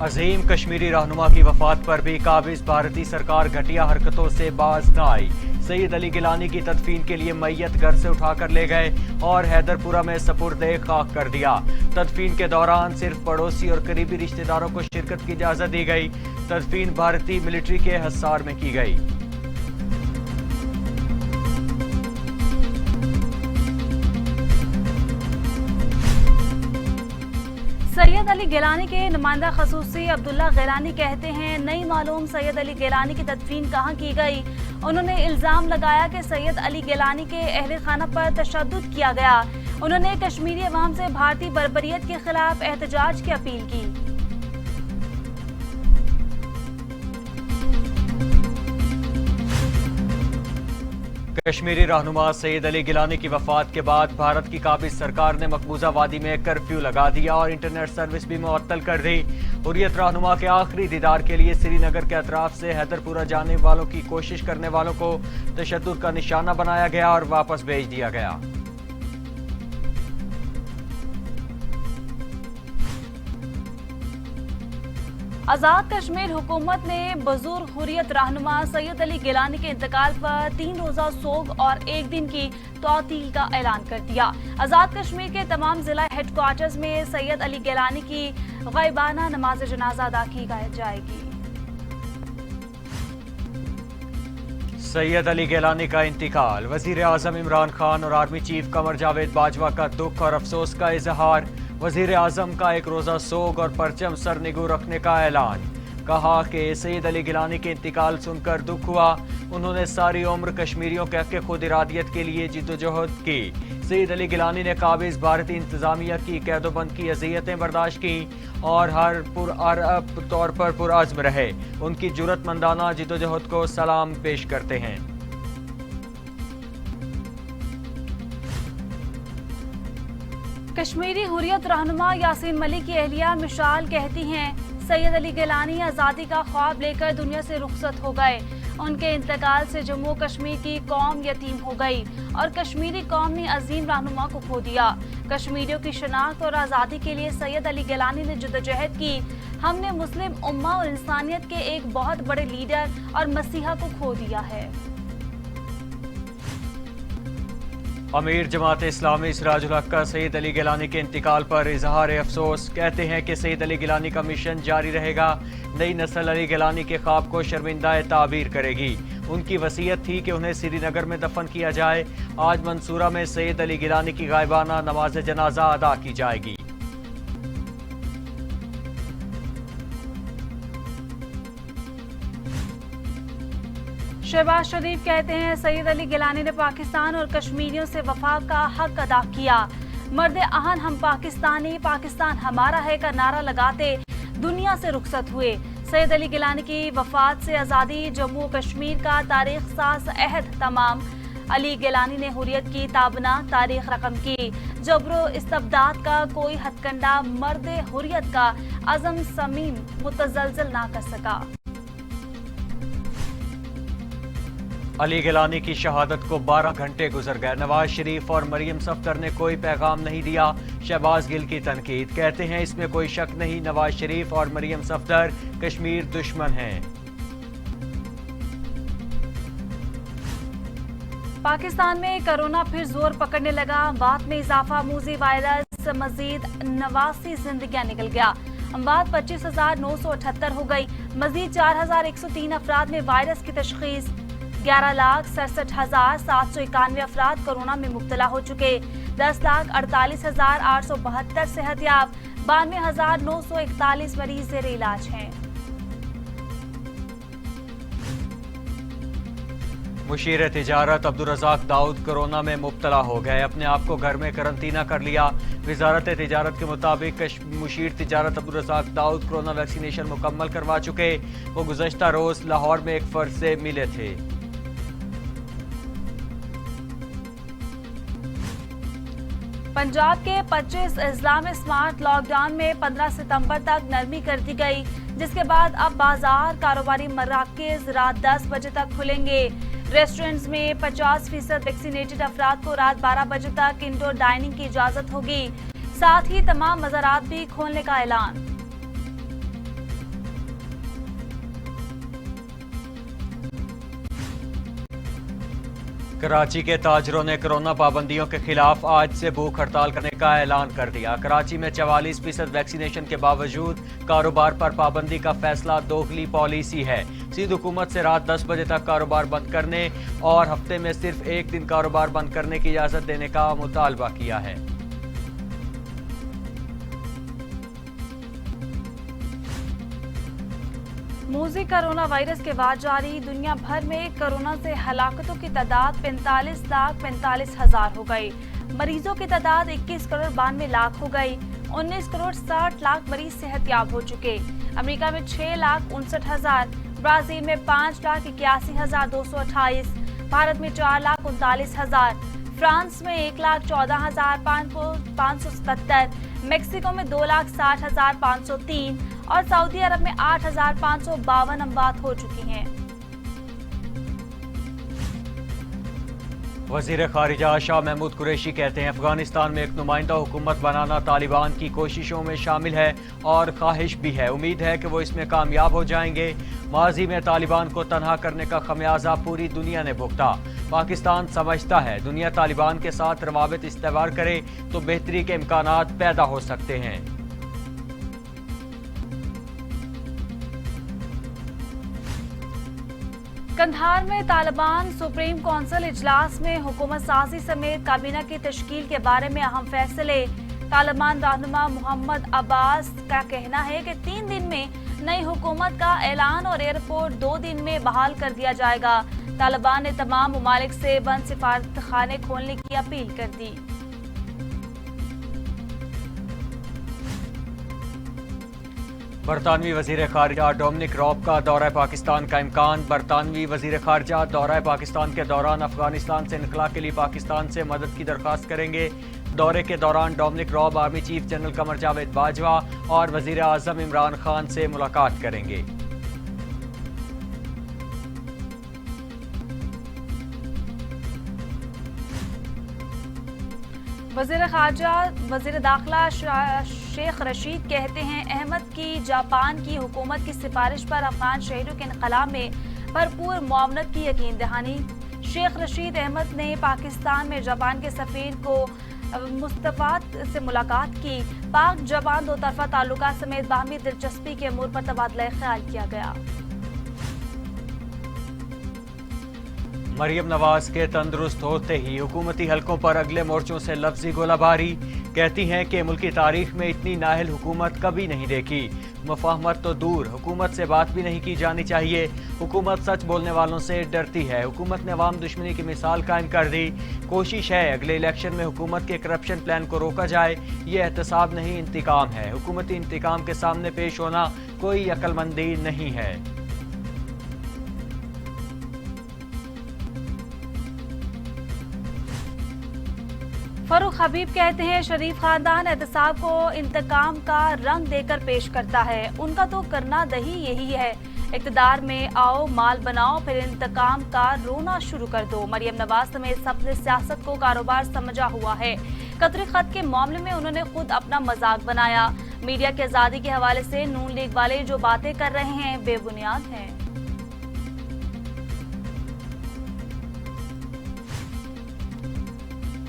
अजीम कश्मीरी रहनुमा की वफात पर भी काबिज भारतीय सरकार घटिया हरकतों से बाज न आई। सैयद अली गिलानी की तदफीन के लिए मैयत घर से उठाकर ले गए और हैदरपुरा में सपुर्दे खाक कर दिया। तदफीन के दौरान सिर्फ पड़ोसी और करीबी रिश्तेदारों को शिरकत की इजाजत दी गई। तदफीन भारतीय मिलिट्री के हिसार में की गई। सैयद अली गिलानी के नुमाइंदा खसूसी अब्दुल्ला गिलानी कहते हैं, नहीं मालूम सैयद अली गिलानी की तदफीन कहाँ की गई। उन्होंने इल्जाम लगाया कि सैयद अली गिलानी के अहले खाना पर तशद्दुद किया गया। उन्होंने कश्मीरी अवाम से भारतीय बर्बरियत के खिलाफ एहतजाज की अपील की। कश्मीरी रहनुमा सैयद अली गिलानी की वफात के बाद भारत की काबिज सरकार ने मकबूजा वादी में कर्फ्यू लगा दिया और इंटरनेट सर्विस भी मुअत्तल कर दी। हुर्रियत रहनुमा के आखिरी दीदार के लिए श्रीनगर के अतराफ से हैदरपुरा जाने वालों की कोशिश करने वालों को तशद्दुद का निशाना बनाया गया और वापस भेज दिया गया। आजाद कश्मीर हुकूमत ने बुजुर्ग हुर्रियत रहनुमा सैयद अली गिलानी के इंतकाल पर 3 रोजा सोग और 1 दिन की तौतील का ऐलान कर दिया। आजाद कश्मीर के तमाम जिला हेडक्वार्टर्स में सैयद अली गिलानी की गायबाना नमाज जनाजा अदा की जाएगी। सैयद अली गिलानी का इंतकाल, वजीर आजम इमरान खान और आर्मी चीफ कमर जावेद बाजवा का दुख और अफसोस का इजहार। वजीर आजम का 1 रोजा सोग और परचम सरनिगू रखने का ऐलान। कहा कि सैयद अली गिलानी के इंतकाल सुनकर दुख हुआ। उन्होंने सारी उम्र कश्मीरियों के हक़ खुद इरादियत के लिए जिद्दोजहद की। सैयद अली गिलानी ने काबिज भारतीय इंतजामिया की कैदोबंद की अज़ियतें बर्दाश्त की और हर तौर पर पुरअज़्म रहे। उनकी जुर्रतमंदाना जिद्दोजहद को सलाम पेश करते हैं। कश्मीरी हुर्रियत रहनुमा यासीन मलिक की अहलिया मिशाल कहती हैं, सैयद अली गिलानी आज़ादी का ख्वाब लेकर दुनिया से रुखसत हो गए। उनके इंतकाल से जम्मू कश्मीर की कौम यतीम हो गई और कश्मीरी कौम ने अजीम रहनुमा को खो दिया। कश्मीरियों की शनाख्त और आज़ादी के लिए सैयद अली गिलानी ने जद्दोजहद की। हमने मुस्लिम उम्मा और इंसानियत के एक बहुत बड़े लीडर और मसीहा को खो दिया है। अमीर जमात इस्लामी सिराजुल हक का सैयद अली गिलानी के इंतकाल पर इजहार अफसोस। कहते हैं कि सैयद अली गिलानी का मिशन जारी रहेगा। नई नस्ल अली गिलानी के ख्वाब को शर्मिंदा ताबीर करेगी। उनकी वसीयत थी कि उन्हें श्रीनगर में दफन किया जाए। आज मंसूरा में सैयद अली गिलानी की गायबाना नमाज जनाजा अदा की जाएगी। शहबाज शरीफ कहते हैं, सैयद अली गिलानी ने पाकिस्तान और कश्मीरियों से वफा का हक अदा किया। मर्द आहन हम पाकिस्तानी, पाकिस्तान हमारा है का नारा लगाते दुनिया से रुखसत हुए। सैयद अली गिलानी की वफात से आज़ादी जम्मू कश्मीर का तारीख साज अहद तमाम। अली गिलानी ने हुर्रियत की ताबना तारीख रकम की। जबरो इस्तबदाद का कोई हथकंडा मर्द हुर्रियत का अज़म समीम मुतजलजल ना कर सका। अली गिलानी की शहादत को 12 घंटे गुजर गए। नवाज शरीफ और मरियम सफदर ने कोई पैगाम नहीं दिया। शहबाज गिल की तनकीद। कहते हैं, इसमें कोई शक नहीं, नवाज शरीफ और मरियम सफदर कश्मीर दुश्मन हैं। पाकिस्तान में कोरोना फिर जोर पकड़ने लगा। अमवात में इजाफा। मूजी वायरस मजीद 89 जिंदगियां निकल गया। अमवात 25,978 हो गई। मजीद 4,103 अफराद में वायरस की तशखीस। 11,67,791 अफराद कोरोना में मुब्तला हो चुके। 10,48,872 सेहतयाब। 92,941 मरीज ज़ेर इलाज हैं। मुशीर तिजारत अब्दुल रज़ाक दाऊद कोरोना में मुब्तला हो गए। अपने आप को घर में करंतना कर लिया। वजारत तिजारत के मुताबिक मुशीर तिजारत अब्दुल रज़ाक दाऊद कोरोना वैक्सीनेशन मुकम्मल करवा चुके। वो गुज़श्ता रोज लाहौर में एक फर्द से मिले थे। पंजाब के 25 अजला में स्मार्ट लॉकडाउन में 15 सितंबर तक नरमी कर दी गई, जिसके बाद अब बाजार कारोबारी मराकज रात 10 बजे तक खुलेंगे। रेस्टोरेंट्स में 50% वैक्सीनेटेड अफराद को रात 12 बजे तक इंडोर डाइनिंग की इजाजत होगी। साथ ही तमाम मज़ारात भी खोलने का ऐलान। कराची के ताजरों ने कोरोना पाबंदियों के खिलाफ आज से भूख हड़ताल करने का ऐलान कर दिया। कराची में 44% वैक्सीनेशन के बावजूद कारोबार पर पाबंदी का फैसला दोगली पॉलिसी है। सिंध हुकूमत से रात 10 बजे तक कारोबार बंद करने और हफ्ते में सिर्फ एक दिन कारोबार बंद करने की इजाजत देने का मुतालबा किया है। मूजी कोरोना वायरस के बाद जारी दुनिया भर में कोरोना से हलाकतों की तादाद 45,45,000 हो गई। मरीजों की तादाद 21 करोड़ 92 लाख हो गई। 19 करोड़ 60 लाख मरीज सेहतयाब हो चुके। अमेरिका में 6,59,000, ब्राजील में 5,81,228, भारत में 4,39,000, फ्रांस में 1,14,577, मेक्सिको में 2,60,503 और सऊदी अरब में 8,552 अमवात हो चुकी हैं। वज़ीर ख़ारिजा शाह महमूद कुरैशी कहते हैं अफगानिस्तान में एक नुमाइंदा हुकूमत बनाना तालिबान की कोशिशों में शामिल है और ख्वाहिश भी है। उम्मीद है कि वो इसमें कामयाब हो जाएंगे। माजी में तालिबान को तनहा करने का खमियाजा पूरी दुनिया ने भुगता। पाकिस्तान समझता है दुनिया तालिबान के साथ रवाबित इस्तेवार करे तो बेहतरी के इम्कानात पैदा हो सकते हैं। कंधार में तालिबान सुप्रीम कौंसिल इजलास में हुकूमत साजी समेत काबीना की तश्कील के बारे में अहम फैसले। तालिबान रहनुमा मोहम्मद अब्बास का कहना है कि 3 दिन में नई हुकूमत का ऐलान और एयरपोर्ट 2 दिन में बहाल कर दिया जाएगा। तालिबान ने तमाम ममालिक से बंद सिफारतखाने खोलने की अपील कर दी। बरतानवी वज़ीर ख़ारिजा डोमिनिक रॉब का दौरा पाकिस्तान का इम्कान। बरतानवी वज़ीर ख़ारिजा दौरा पाकिस्तान के दौरान अफगानिस्तान से इनखला के लिए पाकिस्तान से मदद की दरख्वास्त करेंगे। दौरे के दौरान Dominic Raab army chief general Qamar Javed Bajwa और वज़ीर आज़म इमरान खान से मुलाकात करेंगे। वज़ीर ख़ारिजा वज़ीर दाखिला शेख रशीद कहते हैं अहमद की जापान की हुकूमत की सिफारिश पर अफगान शहरियों के इनक़लाब में भरपूर मुआवनत की यकीन दहानी। शेख रशीद अहमद ने पाकिस्तान में जापान के सफ़ीर को मुस्तफ़ात से मुलाकात की। पाक जापान दो तरफ़ा ताल्लुकात समेत बाहमी दिलचस्पी के अमूर पर तबादला ख्याल किया गया। मरियम नवाज के तंदुरुस्त होते ही हुकूमती हलकों पर अगले मोर्चों से लफ्जी गोलाबारी। कहती हैं कि मुल्क की तारीख में इतनी नाअहल हुकूमत कभी नहीं देखी। मुफाहमत तो दूर, हुकूमत से बात भी नहीं की जानी चाहिए। हुकूमत सच बोलने वालों से डरती है। हुकूमत ने अवाम दुश्मनी की मिसाल कायम कर दी। कोशिश है अगले इलेक्शन में हुकूमत के करप्शन प्लान को रोका जाए। ये एहतसाब नहीं इंतकाम है। हुकूमती इंतकाम के सामने पेश होना कोई अक्लमंदी नहीं है। फरूख हबीब कहते हैं शरीफ खानदान एहतसाब को इंतकाम का रंग देकर पेश करता है। उनका तो करना दही यही है। इक़्तिदार में आओ, माल बनाओ, फिर इंतकाम का रोना शुरू कर दो। मरियम नवाज समेत सबने सियासत को कारोबार समझा हुआ है। कतरी खत के मामले में उन्होंने खुद अपना मजाक बनाया। मीडिया की आज़ादी के हवाले से नून लीग वाले जो बातें कर रहे हैं बेबुनियाद हैं।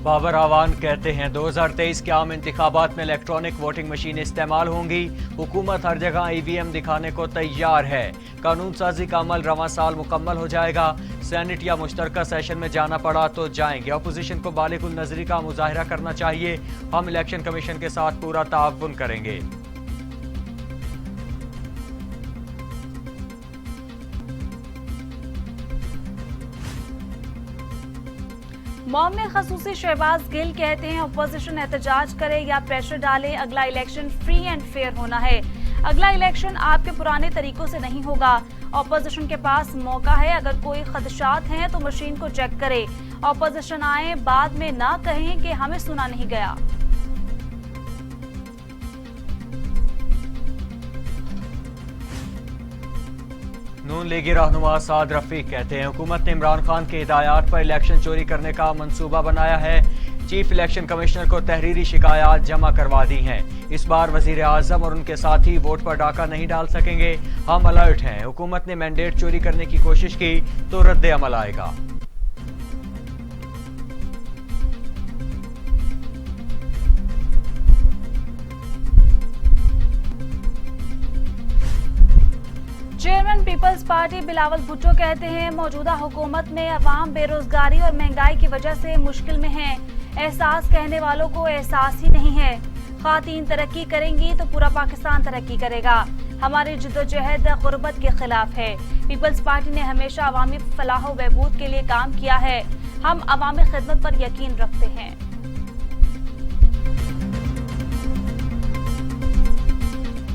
बाबर आवान कहते हैं 2023 के आम इंतखाबात में इलेक्ट्रॉनिक वोटिंग मशीन इस्तेमाल होंगी। हुकूमत हर जगह EVM दिखाने को तैयार है। कानून साजी का अमल रवां साल मुकम्मल हो जाएगा। सेनेट या मुश्तरका सेशन में जाना पड़ा तो जाएंगे। अपोजिशन को बालिगुल नजरी का मुजाहिरा करना चाहिए। हम इलेक्शन कमीशन के साथ पूरा ताउन करेंगे। मोमिन खसूसी शहबाज गिल कहते हैं अपोजिशन एहतजाज करे या प्रेशर डाले, अगला इलेक्शन फ्री एंड फेयर होना है। अगला इलेक्शन आपके पुराने तरीकों से नहीं होगा। अपोजिशन के पास मौका है। अगर कोई खदशात हैं तो मशीन को चेक करे। अपोजिशन आए, बाद में ना कहें कि हमें सुना नहीं गया। नून लीगी रहनुमा साद रफीक कहते हैं हुकूमत ने इमरान खान की हिदायत पर इलेक्शन चोरी करने का मंसूबा बनाया है। चीफ इलेक्शन कमिश्नर को तहरीरी शिकायत जमा करवा दी हैं। इस बार वजीर आजम और उनके साथी वोट पर डाका नहीं डाल सकेंगे। हम अलर्ट हैं। हुकूमत ने मैंडेट चोरी करने की कोशिश की तो रद्द अमल आएगा। चेयरमैन पीपल्स पार्टी बिलावल भुट्टो कहते हैं मौजूदा हुकूमत में अवाम बेरोजगारी और महंगाई की वजह से मुश्किल में हैं। एहसास कहने वालों को एहसास ही नहीं है। खातीन तरक्की करेंगी तो पूरा पाकिस्तान तरक्की करेगा। हमारी जद्दोजहद गुर्बत के खिलाफ है। पीपल्स पार्टी ने हमेशा अवामी फलाह व बहबूद के लिए काम किया है। हम अवामी खिदमत पर यकीन रखते हैं।